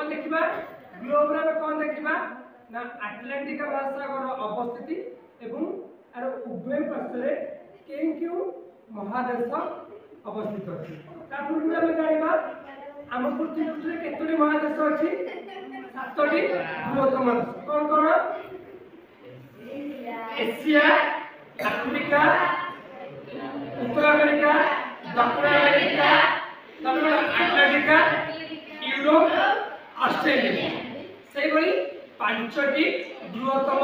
कौन देखिबा ग्लोब रे कौन देखिबा ना आटलांटिक महासागर अवस्थिति एवं आर उभय पार्श्व केउ महादेश अवस्थित अछि। तापूर्व हम जानिबा आम पृथ्वी पृष्ठ केतोटी महादेश अछि 7टी बृहत्तम महादेश कौन कौन एशिया आफ्रिका उत्तर अमेरिका दक्षिण अमेरिका आटलांटिका यूरोप ऑस्ट्रेलिया से भली पांचटी बृहत्तम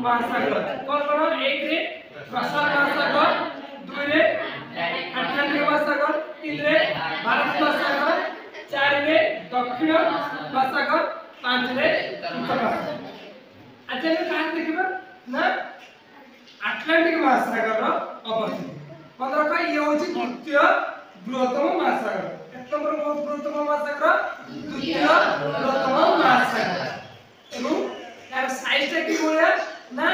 महासागर कौन कौन एक रे प्रशांत महासागर दुई रे आटलांटिक महासागर तीन रे भारत महासागर चार रे दक्षिण महासागर पांच रे उत्तर महासागर। अच्छा ये कहां देखिबा ना आटलांटिक महासागर अवस्थित पंद्रह का ये होची द्वितीय बृहत्तम महासागर एक नंबर बृहत्तम महासागर द्वितीय बृहत्तम महासागर एवं यार साइज टा की बोले ना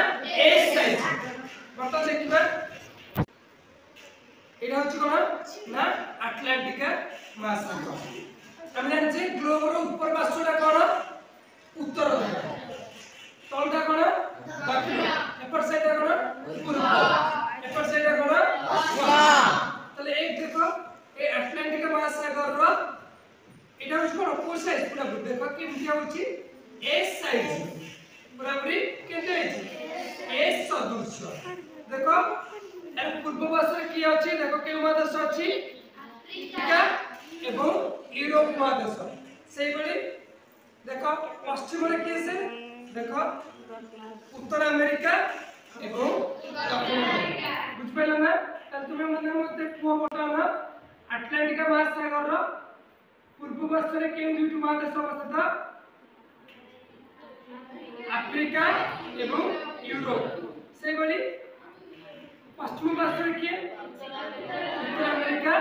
एस साइज बता देखिबा एटा होची कोन ना आटलांटिक महासागर हम जान जे ग्लोब रो ऊपर पार्श्वटा कोन उत्तर दिशा तलटा कोन दक्षिण एपर साइडटा कोन पूर्व एपर साइडटा कोन ताले एक देखो ए आटलांटिक महासागर रो एटा होची कोन कोन साइज पूरा देखो केमति होची एस साइज पूरा पूरी केते होची एस सदृश देखो एर पूर्व पार्श्व की अछि देखो के महादेश अछि अफ्रीका एवं यूरोप महादेश सेही बली देखो पश्चिम रे के से देखो उत्तर अमेरिका एवं दक्षिण अमेरिका बुझ पेला ना त तुमे मने मते कुआ बता ना आटलांटिक महासागर रो पूर्व पार्श्व रे के दुईटी महादेश अवस्थित अफ्रीका एवं यूरोप सेही बली पश्चिम पार्श्व रे के उत्तर अमेरिका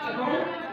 एवं